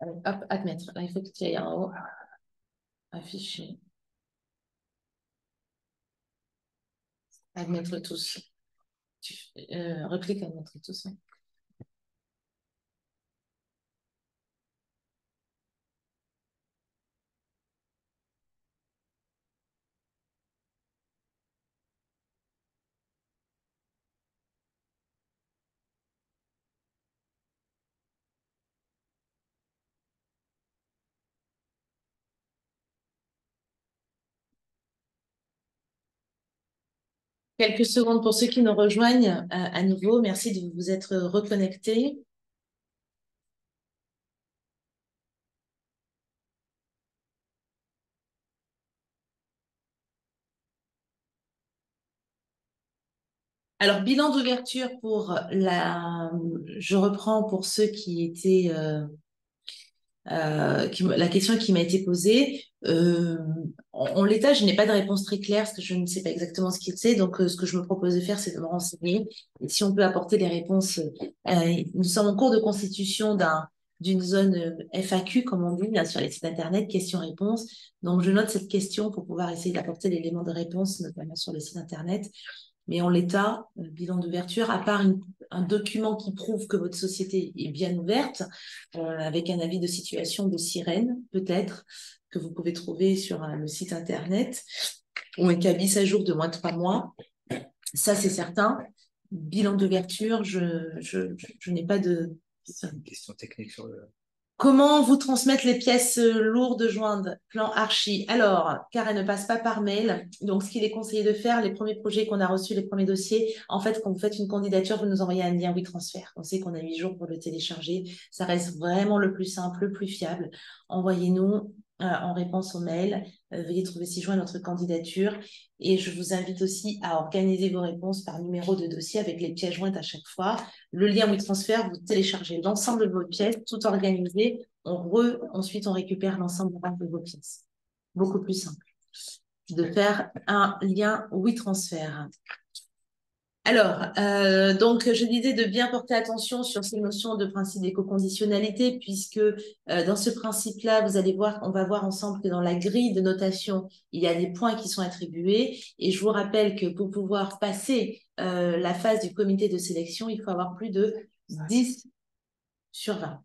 Hop, admettre. Là, il faut que tu ailles en haut. Afficher. Admettre tous. Reclique admettre tous. Ouais. Quelques secondes pour ceux qui nous rejoignent à nouveau. Merci de vous être reconnectés. Alors, bilan d'ouverture pour la... Je reprends pour ceux qui étaient... la question qui m'a été posée. En l'état, je n'ai pas de réponse très claire parce que je ne sais pas exactement ce qu'il sait. Donc, ce que je me propose de faire, c'est de me renseigner. Et si on peut apporter des réponses, nous sommes en cours de constitution d'une zone FAQ, comme on dit, là, sur les sites internet, questions-réponses. Donc, je note cette question pour pouvoir essayer d'apporter l'élément de réponse, notamment sur le site internet. Mais en l'état, bilan d'ouverture, à part un document qui prouve que votre société est bien ouverte, avec un avis de situation de sirène, peut-être, que vous pouvez trouver sur le site internet, ou un cabis à jour de moins de 3 mois. Ça, c'est certain. Bilan d'ouverture, je n'ai pas de... C'est une question technique sur le... Comment vous transmettre les pièces lourdes jointes, plan archi? Alors, car elles ne passent pas par mail. Donc, ce qu'il est conseillé de faire, les premiers projets qu'on a reçus, les premiers dossiers, en fait, quand vous faites une candidature, vous nous envoyez un lien WeTransfer. On sait qu'on a 8 jours pour le télécharger. Ça reste vraiment le plus simple, le plus fiable. Envoyez-nous en réponse au mail. Veuillez trouver ci-joint notre candidature. Et je vous invite aussi à organiser vos réponses par numéro de dossier avec les pièces jointes à chaque fois. Le lien WeTransfer, vous téléchargez l'ensemble de vos pièces, tout organisé. Ensuite, on récupère l'ensemble de vos pièces. Beaucoup plus simple de faire un lien WeTransfer. Alors, donc, je disais de bien porter attention sur ces notions de principe d'éco-conditionnalité, puisque dans ce principe-là, vous allez voir, on va voir ensemble que dans la grille de notation, il y a des points qui sont attribués. Et je vous rappelle que pour pouvoir passer la phase du comité de sélection, il faut avoir plus de 10 sur 20.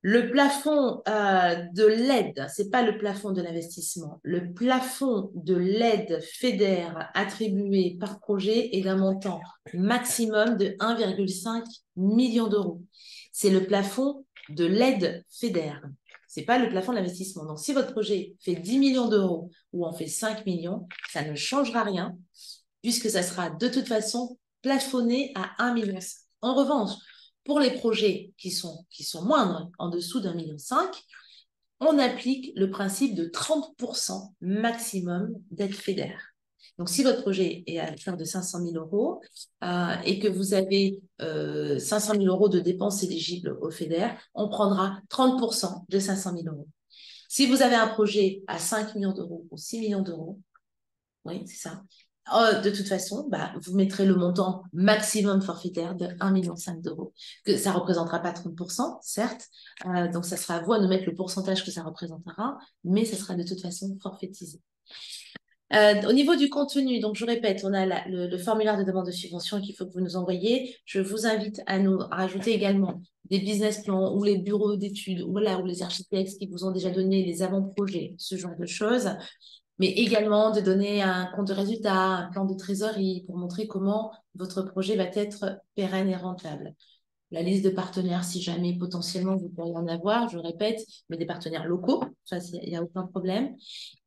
Le plafond de l'aide, c'est pas le plafond de l'investissement. Le plafond de l'aide FEDER attribué par projet est d'un montant maximum de 1,5 million d'euros. C'est le plafond de l'aide FEDER. C'est pas le plafond de l'investissement. Donc, si votre projet fait 10 millions d'euros ou en fait 5 millions, ça ne changera rien puisque ça sera de toute façon plafonné à 1,5 million. En revanche, pour les projets qui sont moindres, en dessous d'1,5 million, on applique le principe de 30% maximum d'aide FEDER. Donc, si votre projet est à hauteur de 500 000 euros et que vous avez 500 000 euros de dépenses éligibles au FEDER, on prendra 30% de 500 000 euros. Si vous avez un projet à 5 millions d'euros ou 6 millions d'euros, oui, c'est ça. De toute façon, vous mettrez le montant maximum forfaitaire de 1,5 million d'euros. Que ça ne représentera pas 30%, certes. Donc, ça sera à vous à nous mettre le pourcentage que ça représentera, mais ça sera de toute façon forfaitisé. Au niveau du contenu, donc je répète, on a le formulaire de demande de subvention qu'il faut que vous nous envoyiez. Je vous invite à nous rajouter également des business plans ou les bureaux d'études ou les architectes qui vous ont déjà donné les avant-projets, ce genre de choses. Mais également de donner un compte de résultat, un plan de trésorerie pour montrer comment votre projet va être pérenne et rentable. La liste de partenaires, si jamais potentiellement vous pourriez en avoir, je répète, mais des partenaires locaux, ça, il n'y a aucun problème.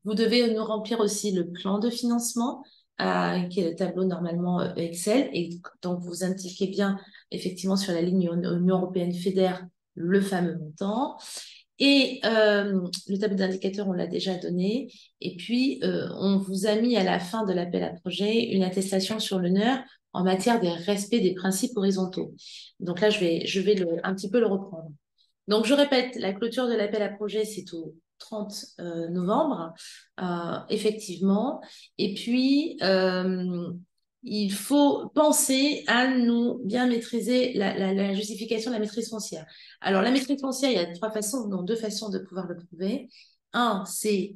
Vous devez nous remplir aussi le plan de financement, qui est le tableau normalement Excel, et donc vous indiquez bien effectivement sur la ligne Union européenne FEDER le fameux montant. Et le tableau d'indicateur, on l'a déjà donné. Et puis, on vous a mis à la fin de l'appel à projet une attestation sur l'honneur en matière de respect des principes horizontaux. Donc là, je vais un petit peu le reprendre. Donc, je répète, la clôture de l'appel à projet, c'est au 30 novembre, effectivement. Et puis, il faut penser à nous bien maîtriser la justification de la maîtrise foncière. Alors, la maîtrise foncière, il y a deux façons de pouvoir le prouver. Un, c'est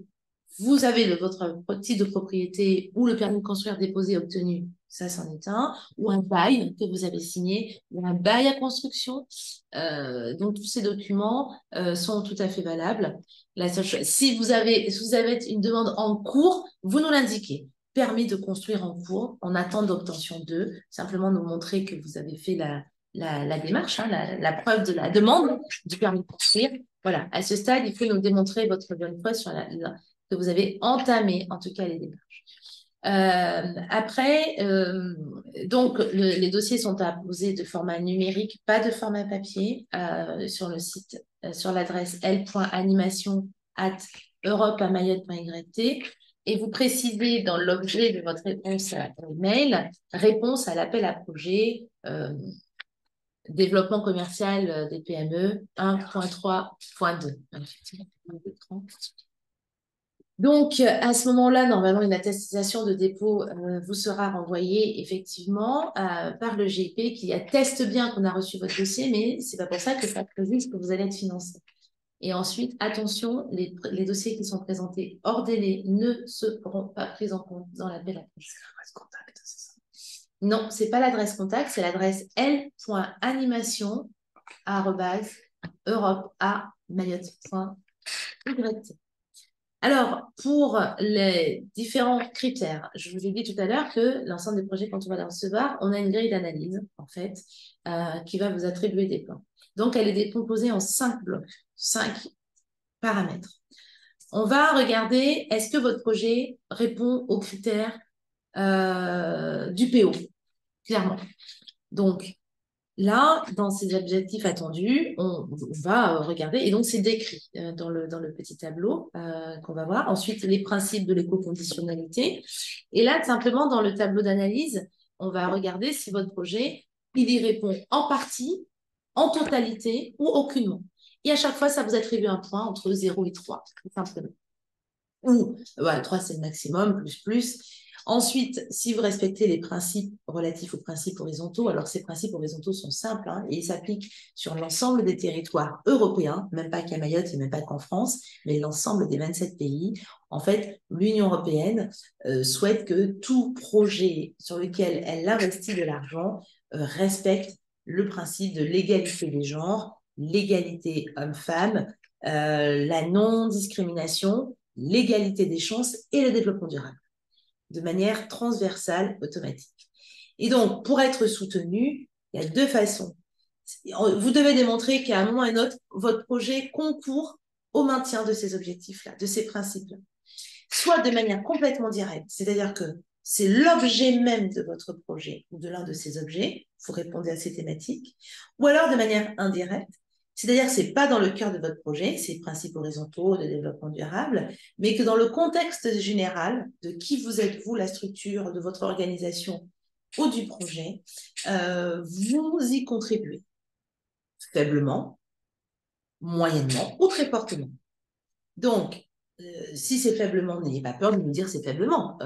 vous avez votre titre de propriété ou le permis de construire déposé obtenu, ça c'en est un, ou un bail que vous avez signé, ou un bail à construction. Donc, tous ces documents sont tout à fait valables. La seule chose, si vous avez une demande en cours, vous nous l'indiquez. Permis de construire en cours, en attente d'obtention 2, simplement nous montrer que vous avez fait la démarche, hein, la preuve de la demande du permis de construire. Voilà, à ce stade, il faut nous démontrer votre bonne foi sur que vous avez entamé, en tout cas, les démarches. Après, donc, les dossiers sont à poser de format numérique, pas de format papier, sur le site, sur l'adresse l.animation@europe-mayotte.yt. Et vous précisez dans l'objet de votre réponse à email, réponse à l'appel à projet, développement commercial des PME 1.3.2. Donc, à ce moment-là, normalement, une attestation de dépôt vous sera renvoyée effectivement par le GIP qui atteste bien qu'on a reçu votre dossier, mais c'est pas pour ça que ça précise que vous allez être financé. Et ensuite, attention, les dossiers qui sont présentés hors délai ne seront pas pris en compte dans l'appel à projet. C'est l'adresse contact, c'est ça? Non, c'est pas l'adresse contact, c'est l'adresse l.animation@europe-mayotte.yt. Alors, pour les différents critères, je vous ai dit tout à l'heure que l'ensemble des projets, quand on va les recevoir, on a une grille d'analyse, en fait, qui va vous attribuer des plans. Donc, elle est décomposée en 5 blocs, 5 paramètres. On va regarder, est-ce que votre projet répond aux critères du PO, clairement. Donc, là, dans ces objectifs attendus, on va regarder, et donc c'est décrit dans le petit tableau qu'on va voir. Ensuite, les principes de l'éco-conditionnalité. Et là, simplement, dans le tableau d'analyse, on va regarder si votre projet, il y répond en partie, en totalité ou aucunement. Et à chaque fois, ça vous attribue un point entre 0 et 3, tout simplement. Ou, voilà, 3, c'est le maximum, plus. Ensuite, si vous respectez les principes relatifs aux principes horizontaux, alors ces principes horizontaux sont simples hein, et ils s'appliquent sur l'ensemble des territoires européens, même pas qu'à Mayotte et même pas qu'en France, mais l'ensemble des 27 pays. En fait, l'Union européenne souhaite que tout projet sur lequel elle investit de l'argent respecte le principe de l'égalité des genres, l'égalité homme-femme, la non-discrimination, l'égalité des chances et le développement durable, de manière transversale, automatique. Et donc, pour être soutenu, il y a 2 façons. Vous devez démontrer qu'à un moment ou à un autre, votre projet concourt au maintien de ces objectifs-là, de ces principes-là. Soit de manière complètement directe, c'est-à-dire que c'est l'objet même de votre projet ou de l'un de ces objets, vous répondez à ces thématiques, ou alors de manière indirecte, c'est-à-dire que ce n'est pas dans le cœur de votre projet, ces principes horizontaux de développement durable, mais que dans le contexte général de qui vous êtes, vous, la structure de votre organisation ou du projet, vous y contribuez faiblement, moyennement ou très fortement. Donc, si c'est faiblement, n'ayez pas peur de nous dire c'est faiblement.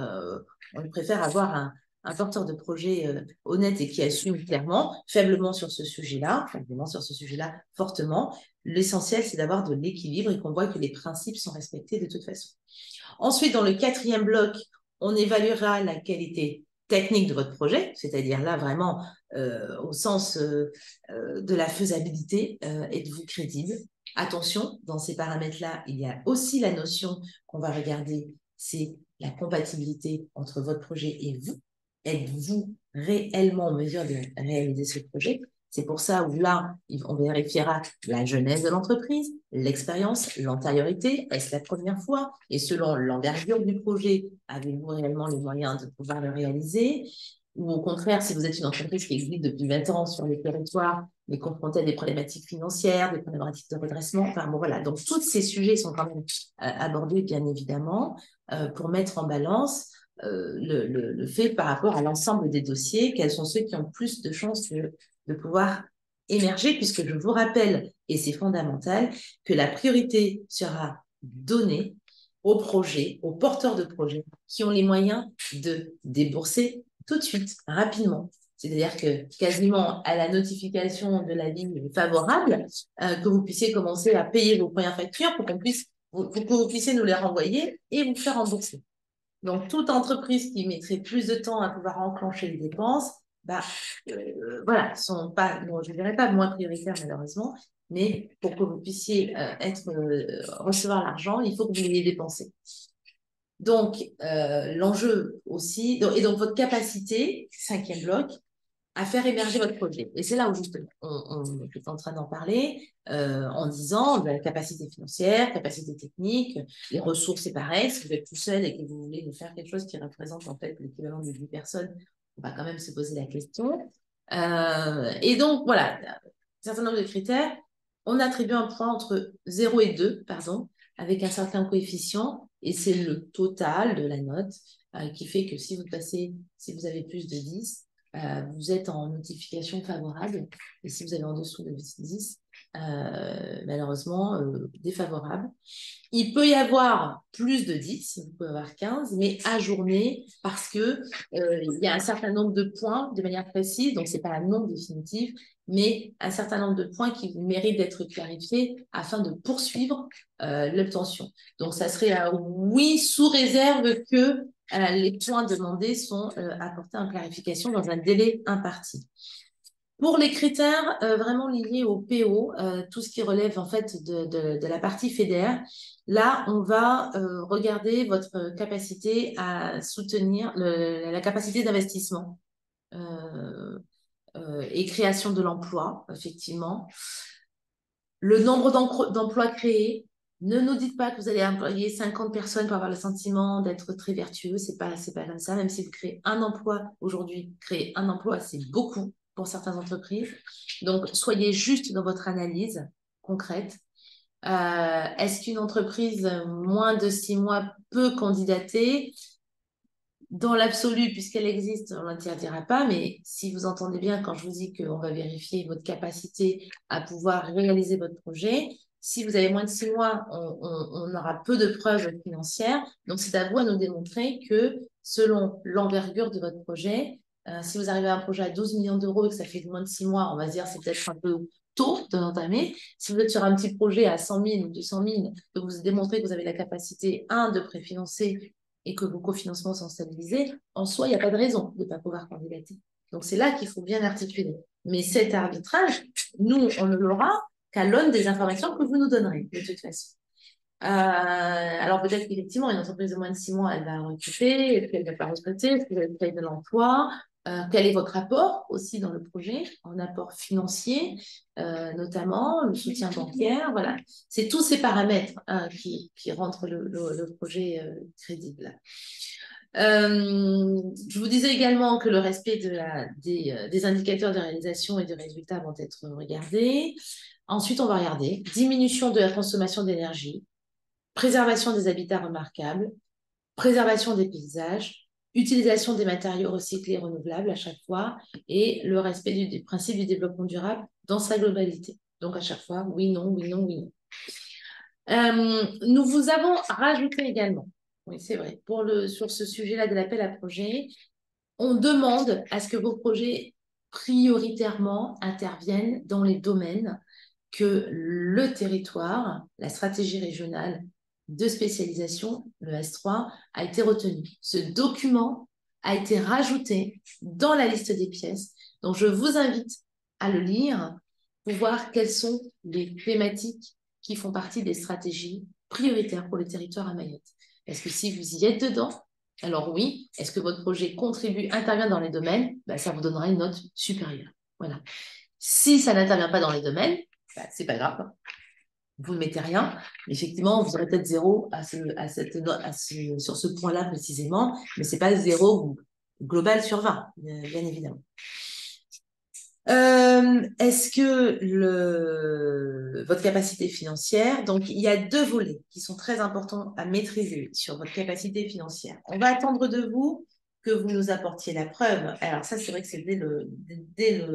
On préfère avoir un porteur de projet honnête et qui assume clairement, faiblement sur ce sujet-là, fortement. L'essentiel, c'est d'avoir de l'équilibre et qu'on voit que les principes sont respectés de toute façon. Ensuite, dans le 4e bloc, on évaluera la qualité technique de votre projet, c'est-à-dire là vraiment au sens de la faisabilité, êtes-vous crédible? Attention, dans ces paramètres-là, il y a aussi la notion qu'on va regarder, c'est la compatibilité entre votre projet et vous. Êtes-vous réellement en mesure de réaliser ce projet? C'est pour ça où là, on vérifiera la genèse de l'entreprise, l'expérience, l'antériorité, est-ce la première fois? Et selon l'envergure du projet, avez-vous réellement les moyens de pouvoir le réaliser? Ou au contraire, si vous êtes une entreprise qui existe depuis 20 ans sur les territoires, mais confrontée à des problématiques financières, des problématiques de redressement, enfin bon voilà. Donc tous ces sujets sont quand même abordés bien évidemment pour mettre en balance le fait par rapport à l'ensemble des dossiers, quels sont ceux qui ont plus de chances de pouvoir émerger, puisque je vous rappelle, et c'est fondamental, que la priorité sera donnée aux projets, aux porteurs de projets qui ont les moyens de débourser tout de suite, rapidement. C'est-à-dire que quasiment à la notification de la ligne favorable, que vous puissiez commencer à payer vos premières factures pour que vous puissiez nous les renvoyer et vous faire rembourser. Donc, toute entreprise qui mettrait plus de temps à pouvoir enclencher les dépenses, voilà, sont pas, non, je ne dirais pas moins prioritaires malheureusement, mais pour que vous puissiez recevoir l'argent, il faut que vous l'ayez dépensé. Donc, l'enjeu aussi, et donc votre capacité, 5e bloc, à faire émerger votre projet. Et c'est là où justement, on est en train d'en parler en disant la capacité financière, capacité technique, les ressources, c'est pareil. Si vous êtes tout seul et que vous voulez nous faire quelque chose qui représente en fait l'équivalent de 10 personnes, on va quand même se poser la question. Et donc, voilà, un certain nombre de critères. On attribue un point entre 0 et 2, pardon, avec un certain coefficient, et c'est le total de la note qui fait que si vous avez plus de 10, vous êtes en notification favorable, et si vous avez en dessous de 10, malheureusement, défavorable. Il peut y avoir plus de 10, vous pouvez avoir 15, mais ajourné parce que il y a un certain nombre de points de manière précise, donc c'est pas un nombre définitif, mais un certain nombre de points qui méritent d'être clarifiés afin de poursuivre l'obtention. Donc ça serait un oui sous réserve que les points demandés sont apportés en clarification dans un délai imparti. Pour les critères vraiment liés au PO, tout ce qui relève en fait de la partie fédère, là, on va regarder votre capacité à soutenir la capacité d'investissement et création de l'emploi, effectivement. Le nombre d'emplois créés. Ne nous dites pas que vous allez employer 50 personnes pour avoir le sentiment d'être très vertueux. C'est pas comme ça. Même si vous créez un emploi aujourd'hui, créer un emploi, c'est beaucoup pour certaines entreprises. Donc, soyez juste dans votre analyse concrète. Est-ce qu'une entreprise moins de 6 mois peut candidater? Dans l'absolu, puisqu'elle existe, on ne l'interdira pas, mais si vous entendez bien quand je vous dis qu'on va vérifier votre capacité à pouvoir réaliser votre projet, si vous avez moins de 6 mois, on aura peu de preuves financières. Donc, c'est à vous à nous démontrer que selon l'envergure de votre projet, si vous arrivez à un projet à 12 millions d'euros et que ça fait moins de 6 mois, on va se dire c'est peut-être un peu tôt de l'entamer. Si vous êtes sur un petit projet à 100 000 ou 200 000, que vous démontrez que vous avez la capacité, de préfinancer et que vos cofinancements sont stabilisés, en soi, il n'y a pas de raison de ne pas pouvoir candidater. Donc, c'est là qu'il faut bien articuler. Mais cet arbitrage, nous, on ne l'aura qu'à l'aune des informations que vous nous donnerez, de toute façon. Alors, peut-être qu'effectivement, une entreprise de moins de 6 mois, elle va recruter, est-ce qu'elle ne va pas recruter, est-ce que vous allez créer de l'emploi, quel est votre apport aussi dans le projet, en apport financier, notamment, le soutien bancaire, voilà. C'est tous ces paramètres qui rendent le projet crédible. Je vous disais également que le respect des indicateurs de réalisation et de résultats vont être regardés. Ensuite, on va regarder diminution de la consommation d'énergie, préservation des habitats remarquables, préservation des paysages, utilisation des matériaux recyclés et renouvelables à chaque fois, et le respect du principe du développement durable dans sa globalité. Donc à chaque fois, oui, non, oui, non, oui, non. Nous vous avons rajouté également, oui c'est vrai, sur ce sujet-là de l'appel à projet, on demande à ce que vos projets prioritairement interviennent dans les domaines que le territoire, la stratégie régionale de spécialisation, le S3, a été retenu. Ce document a été rajouté dans la liste des pièces. Donc, je vous invite à le lire pour voir quelles sont les thématiques qui font partie des stratégies prioritaires pour le territoire à Mayotte. Parce que si vous y êtes dedans, alors oui, est-ce que votre projet intervient dans les domaines? Ça vous donnera une note supérieure. Voilà. Si ça n'intervient pas dans les domaines, c'est pas grave. Vous ne mettez rien. Effectivement, vous aurez peut-être 0 sur ce point-là précisément, mais ce n'est pas 0 global sur 20, bien évidemment. Est-ce que votre capacité financière, donc il y a 2 volets qui sont très importants à maîtriser sur votre capacité financière. On va attendre de vous que vous nous apportiez la preuve. Alors ça, c'est vrai que c'est dès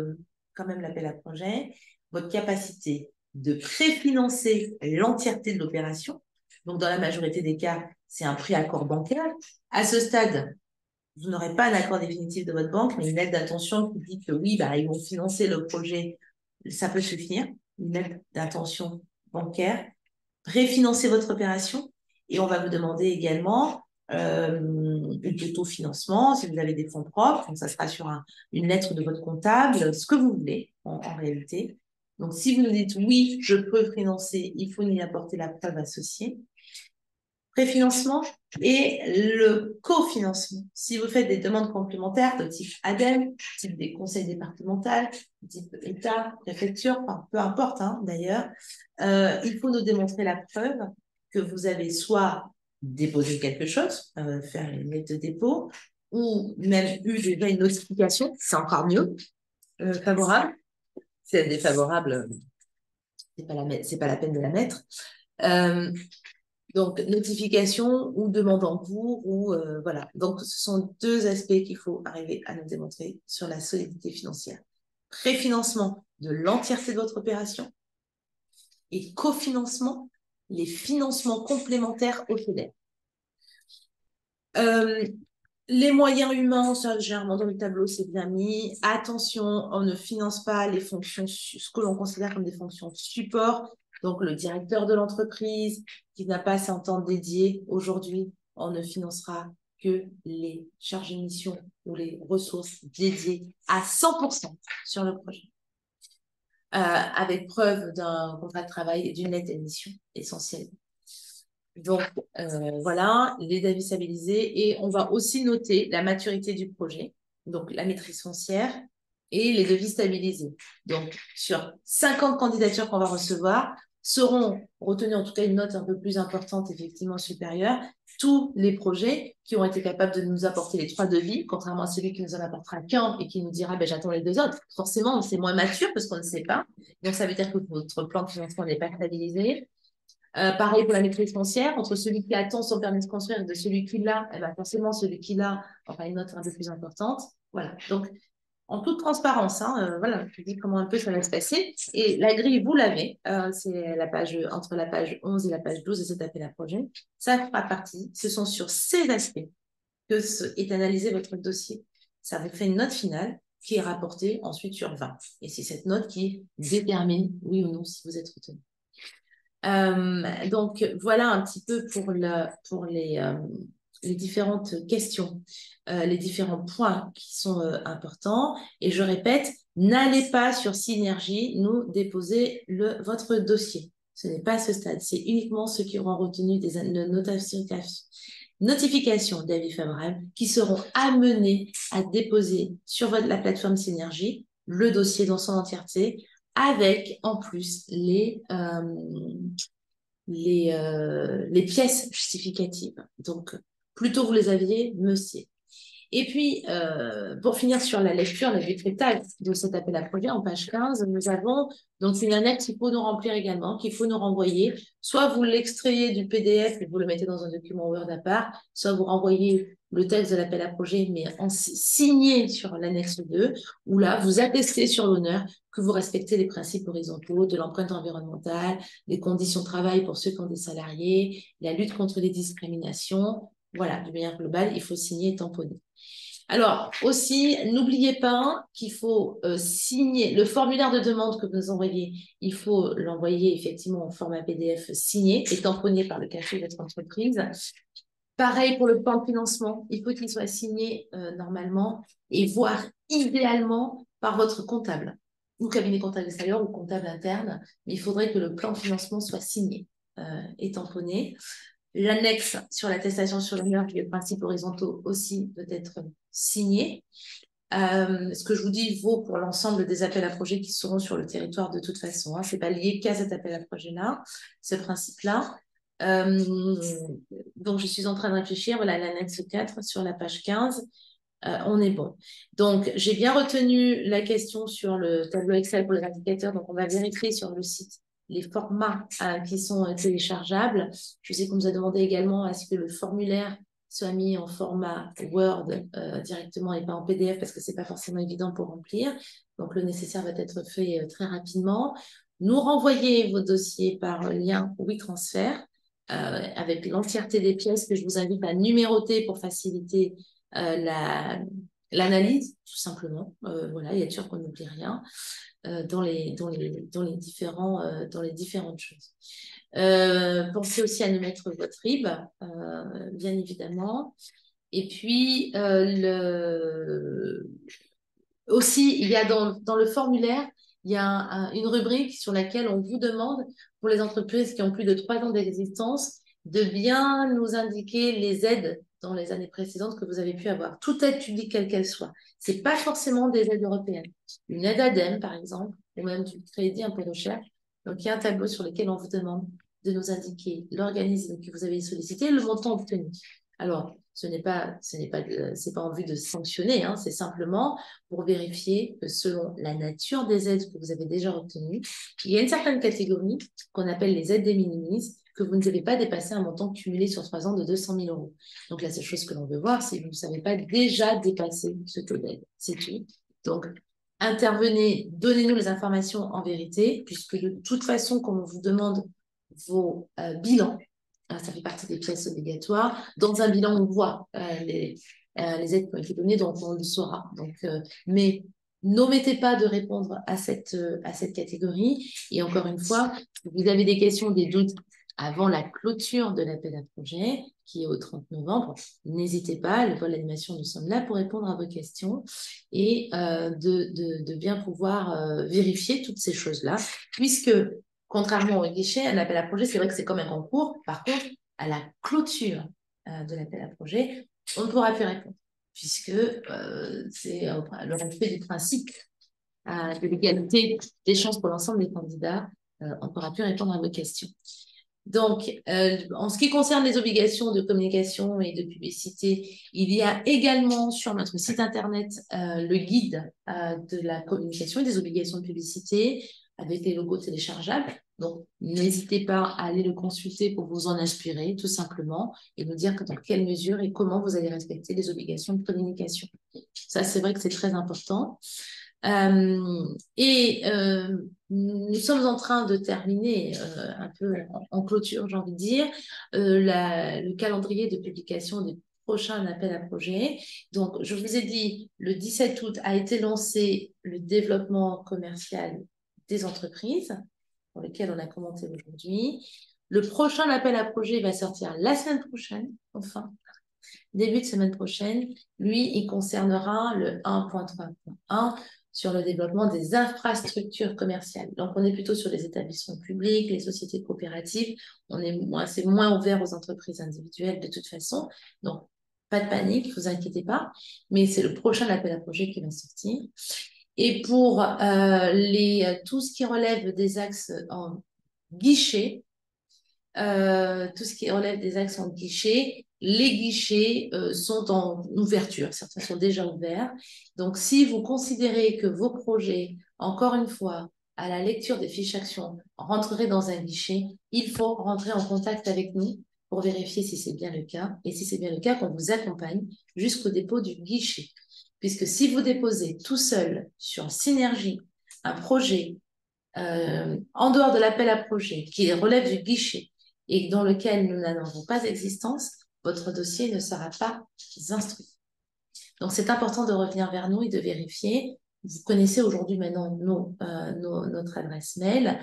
quand même l'appel à projet, votre capacité de préfinancer l'entièreté de l'opération. Donc dans la majorité des cas, c'est un préaccord bancaire. À ce stade, vous n'aurez pas un accord définitif de votre banque, mais une lettre d'intention qui dit que oui, bah, ils vont financer le projet, ça peut suffire, une lettre d'intention bancaire, réfinancer votre opération, et on va vous demander également l'autofinancement, si vous avez des fonds propres, donc ça sera sur une lettre de votre comptable, ce que vous voulez en réalité. Donc, si vous nous dites oui, je peux financer, il faut y apporter la preuve associée. Préfinancement et le cofinancement. Si vous faites des demandes complémentaires de type ADEME, type des conseils départementaux, type État, préfecture, enfin, peu importe d'ailleurs, il faut nous démontrer la preuve que vous avez soit déposé quelque chose, faire une lettre de dépôt, ou même eu déjà une notification, c'est encore mieux, favorable. Si elle est défavorable, c'est pas la peine de la mettre. Donc, notification ou demande en cours, ou voilà. Donc, ce sont deux aspects qu'il faut arriver à nous démontrer sur la solidité financière. Préfinancement de l'entièreté de votre opération et cofinancement, les financements complémentaires au FEDER. Les moyens humains, ça, généralement dans le tableau, c'est bien mis. Attention, on ne finance pas les fonctions, ce que l'on considère comme des fonctions support. Donc, le directeur de l'entreprise qui n'a pas son temps dédié aujourd'hui, on ne financera que les charges de mission ou les ressources dédiées à 100% sur le projet. Avec preuve d'un contrat de travail et d'une lettre d'admission essentielle. Donc, voilà, les avis stabilisés. Et on va aussi noter la maturité du projet, donc la maîtrise foncière et les devis stabilisés. Donc, sur 50 candidatures qu'on va recevoir, seront retenus en tout cas une note un peu plus importante, effectivement supérieure, tous les projets qui ont été capables de nous apporter les 3 devis, contrairement à celui qui nous en apportera qu'un et qui nous dira ben, j'attends les 2 autres. Forcément, c'est moins mature parce qu'on ne sait pas. Donc, ça veut dire que votre plan de financement n'est pas stabilisé. Pareil pour la maîtrise foncière, entre celui qui attend son permis de construire et de celui qui l'a, eh ben, forcément celui qui l'a aura une note un peu plus importante. Voilà, donc en toute transparence, voilà, je vous dis comment un peu ça va se passer. Et la grille, vous l'avez, c'est la page, entre la page 11 et la page 12 de cet appel à projet. Ça fera partie, ce sont sur ces aspects que est analysé votre dossier. Ça vous fait une note finale qui est rapportée ensuite sur 20. Et c'est cette note qui détermine, oui ou non, si vous êtes retenu. Donc, voilà un petit peu pour les différentes questions, les différents points qui sont importants. Et je répète, n'allez pas sur Synergie nous déposer votre dossier. Ce n'est pas à ce stade. C'est uniquement ceux qui auront retenu des notifications d'avis favorables qui seront amenés à déposer sur la plateforme Synergie le dossier dans son entièreté avec en plus les pièces justificatives. Donc, plus tôt vous les aviez, mieux c'est. Et puis, pour finir sur la lecture, la décryptage de cet appel à projet, en page 15, nous avons donc une annexe qu'il faut nous remplir également, qu'il faut nous renvoyer. Soit vous l'extrayez du PDF et vous le mettez dans un document Word à part, soit vous renvoyez le texte de l'appel à projet, mais signé sur l'annexe 2, où là, vous attestez sur l'honneur que vous respectez les principes horizontaux de l'empreinte environnementale, les conditions de travail pour ceux qui ont des salariés, la lutte contre les discriminations. Voilà, de manière globale, il faut signer et tamponner. Alors, aussi, n'oubliez pas qu'il faut signer le formulaire de demande que vous nous envoyez. Il faut l'envoyer effectivement en format PDF signé et tamponné par le café de votre entreprise. Pareil pour le plan de financement. Il faut qu'il soit signé normalement et voire idéalement par votre comptable ou cabinet comptable extérieur ou comptable interne. Mais il faudrait que le plan de financement soit signé et tamponné. L'annexe sur l'attestation sur l'honneur et les principes horizontaux aussi peut être signé. Ce que je vous dis vaut pour l'ensemble des appels à projets qui seront sur le territoire de toute façon. Ce n'est pas lié qu'à cet appel à projet-là, ce principe-là. Donc, je suis en train de réfléchir. Voilà, l'annexe 4 sur la page 15. On est bon. Donc, j'ai bien retenu la question sur le tableau Excel pour les indicateurs. Donc, on va vérifier sur le site les formats qui sont téléchargeables. Je sais qu'on nous a demandé également à ce que le formulaire soit mis en format Word directement et pas en PDF parce que ce n'est pas forcément évident pour remplir. Donc, le nécessaire va être fait très rapidement. Nous renvoyer vos dossiers par lien WeTransfer avec l'entièreté des pièces que je vous invite à numéroter pour faciliter l'analyse, tout simplement. Voilà, il est sûr qu'on n'oublie rien dans les différentes choses. Pensez aussi à nous mettre votre RIB, bien évidemment. Et puis, aussi, il y a dans le formulaire, il y a une rubrique sur laquelle on vous demande, pour les entreprises qui ont plus de 3 ans d'existence, de bien nous indiquer les aides dans les années précédentes que vous avez pu avoir. Toute aide publique, quelle qu'elle soit. Ce n'est pas forcément des aides européennes. Une aide ADEME, par exemple, ou même du crédit impôt recherche. Donc, il y a un tableau sur lequel on vous demande de nous indiquer l'organisme que vous avez sollicité, le montant obtenu. Alors, c'est pas en vue de sanctionner, hein, c'est simplement pour vérifier que selon la nature des aides que vous avez déjà obtenues, il y a une certaine catégorie qu'on appelle les aides de minimis, que vous ne devez pas dépasser un montant cumulé sur 3 ans de 200 000 euros. Donc la seule chose que l'on veut voir, c'est que vous ne savez pas déjà dépasser ce taux d'aide. C'est tout. Donc, intervenez, donnez-nous les informations en vérité, puisque de toute façon, comme on vous demande vos bilans, ça fait partie des pièces obligatoires. Dans un bilan, on voit les aides qui ont été données, donc on le saura. Donc, mais n'omettez pas de répondre à cette catégorie. Et encore une fois, si vous avez des questions, des doutes avant la clôture de l'appel à projet, qui est au 30 novembre, n'hésitez pas. Le pôle animation, nous sommes là pour répondre à vos questions et de bien pouvoir vérifier toutes ces choses-là, puisque contrairement au guichet, un appel à projet, c'est vrai que c'est comme un concours. Par contre, à la clôture de l'appel à projet, on ne pourra plus répondre, puisque c'est le respect du principe de l'égalité des chances pour l'ensemble des candidats. On ne pourra plus répondre à vos questions. Donc, en ce qui concerne les obligations de communication et de publicité, il y a également sur notre site internet le guide de la communication et des obligations de publicité avec les logos téléchargeables. Donc, n'hésitez pas à aller le consulter pour vous en inspirer, tout simplement, et nous dire dans quelle mesure et comment vous allez respecter les obligations de communication. Ça, c'est vrai que c'est très important. Nous sommes en train de terminer un peu en clôture, j'ai envie de dire, le calendrier de publication des prochains appels à projets. Donc, je vous ai dit, le 17 août a été lancé le développement commercial des entreprises, pour lequel on a commenté aujourd'hui. Le prochain appel à projet va sortir la semaine prochaine, enfin, début de semaine prochaine. Lui, il concernera le 1.3.1 sur le développement des infrastructures commerciales. Donc, on est plutôt sur les établissements publics, les sociétés coopératives. C'est moins ouvert aux entreprises individuelles de toute façon. Donc, pas de panique, ne vous inquiétez pas. Mais c'est le prochain appel à projet qui va sortir. Et pour tout ce qui relève des axes en guichet, tout ce qui relève des axes en guichet, les guichets sont en ouverture. Certains sont déjà ouverts. Donc, si vous considérez que vos projets, encore une fois, à la lecture des fiches actions, rentreraient dans un guichet, il faut rentrer en contact avec nous pour vérifier si c'est bien le cas. Et si c'est bien le cas, qu'on vous accompagne jusqu'au dépôt du guichet. Puisque si vous déposez tout seul sur Synergie un projet en dehors de l'appel à projet qui relève du guichet et dans lequel nous n'avons pas d'existence, votre dossier ne sera pas instruit. Donc, c'est important de revenir vers nous et de vérifier. Vous connaissez aujourd'hui maintenant notre adresse mail.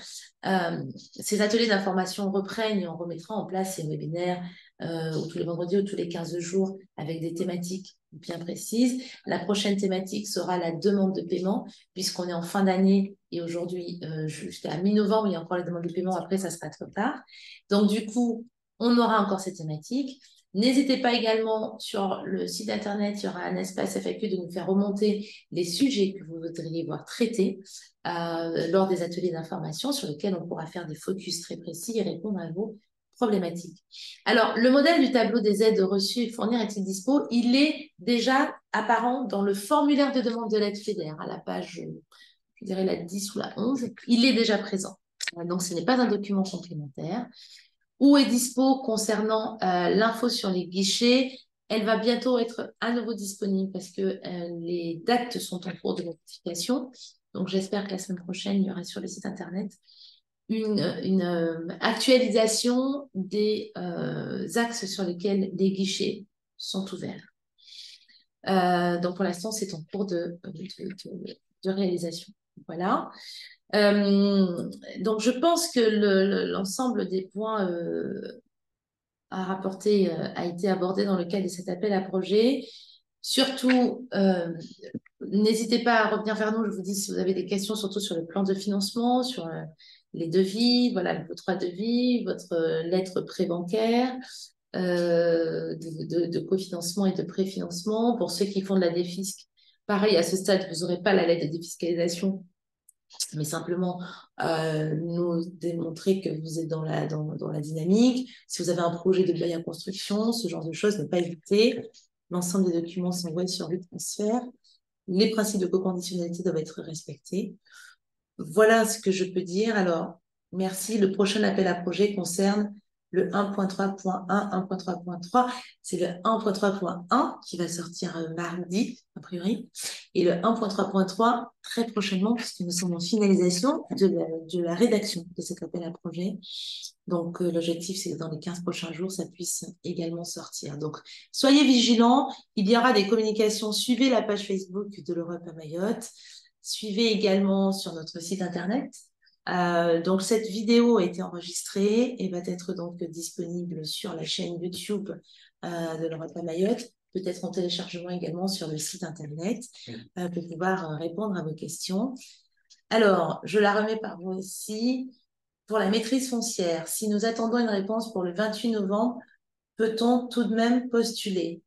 Ces ateliers d'information reprennent et on remettra en place ces webinaires tous les vendredis ou tous les 15 jours avec des thématiques bien précises. La prochaine thématique sera la demande de paiement puisqu'on est en fin d'année et aujourd'hui, jusqu'à mi-novembre, il y a encore les demandes de paiement. Après, ça sera trop tard. Donc, du coup, on aura encore ces thématiques. N'hésitez pas également sur le site internet, il y aura un espace FAQ de nous faire remonter les sujets que vous voudriez voir traités lors des ateliers d'information sur lesquels on pourra faire des focus très précis et répondre à vos problématiques. Alors, le modèle du tableau des aides reçues et fournir est-il dispo? Il est déjà apparent dans le formulaire de demande de l'aide FEDER à la page, je dirais la 10 ou la 11. Il est déjà présent. Donc, ce n'est pas un document complémentaire. Où est dispo concernant l'info sur les guichets? Elle va bientôt être à nouveau disponible parce que les dates sont en cours de notification. Donc, j'espère que la semaine prochaine, il y aura sur le site internet une actualisation des axes sur lesquels les guichets sont ouverts. Donc, pour l'instant, c'est en cours de réalisation. Voilà. Donc, je pense que l'ensemble des points à rapporter a été abordé dans le cadre de cet appel à projet. Surtout, n'hésitez pas à revenir vers nous. Je vous dis si vous avez des questions, surtout sur le plan de financement, sur les devis, voilà, vos 3 devis, votre lettre pré-bancaire, de cofinancement et de préfinancement. Pour ceux qui font de la défisc, pareil, à ce stade, vous n'aurez pas la lettre de défiscalisation, mais simplement nous démontrer que vous êtes dans la dynamique. Si vous avez un projet de bail à construction, ce genre de choses, ne pas hésiter. L'ensemble des documents sont envoyés sur le transfert. Les principes de co-conditionnalité doivent être respectés. Voilà ce que je peux dire. Alors, merci. Le prochain appel à projet concerne le 1.3.1, 1.3.3. C'est le 1.3.1 qui va sortir mardi, a priori, et le 1.3.3 très prochainement, puisque nous sommes en finalisation de la rédaction de cet appel à projet. Donc, l'objectif, c'est que dans les 15 prochains jours, ça puisse également sortir. Donc, soyez vigilants. Il y aura des communications. Suivez la page Facebook de l'Europe à Mayotte. Suivez également sur notre site internet. Donc, cette vidéo a été enregistrée et va être donc disponible sur la chaîne YouTube de l'Europe à Mayotte, peut-être en téléchargement également sur le site internet pour pouvoir répondre à vos questions. Alors, je la remets par vous ici. Pour la maîtrise foncière, si nous attendons une réponse pour le 28 novembre, peut-on tout de même postuler?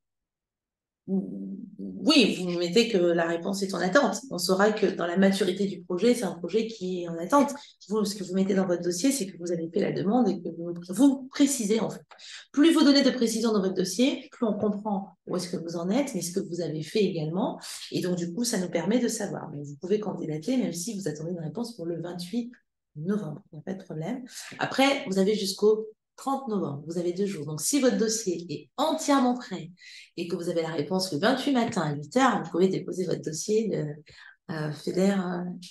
Oui, vous mettez que la réponse est en attente. On saura que dans la maturité du projet, c'est un projet qui est en attente. Vous, ce que vous mettez dans votre dossier, c'est que vous avez fait la demande et que vous précisez, en fait. Plus vous donnez de précision dans votre dossier, plus on comprend où est-ce que vous en êtes, mais ce que vous avez fait également. Et donc, du coup, ça nous permet de savoir. Mais vous pouvez candidater, même si vous attendez une réponse pour le 28 novembre. Il n'y a pas de problème. Après, vous avez jusqu'au 30 novembre, vous avez 2 jours. Donc, si votre dossier est entièrement prêt et que vous avez la réponse le 28 matin à 8 h, vous pouvez déposer votre dossier FEDER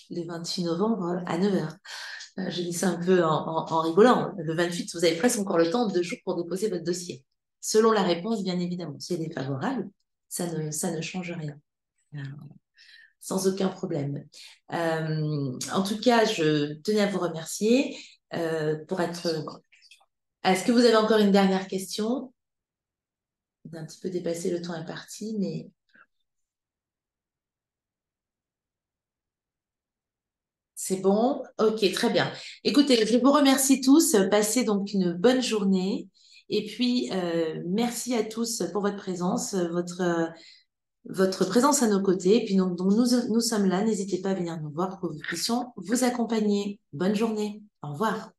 le 28 novembre à 9 h. Je dis ça un peu en rigolant. Le 28, vous avez presque encore le temps, 2 jours pour déposer votre dossier. Selon la réponse, bien évidemment. Si elle est favorable, ça ne change rien. Sans aucun problème. En tout cas, je tenais à vous remercier pour être... Est-ce que vous avez encore une dernière question? On a un petit peu dépassé le temps imparti, mais... C'est bon? Ok, très bien. Écoutez, je vous remercie tous. Passez donc une bonne journée. Et puis, merci à tous pour votre présence, votre présence à nos côtés. Et puis, donc, nous sommes là. N'hésitez pas à venir nous voir pour que nous puissions vous accompagner. Bonne journée. Au revoir.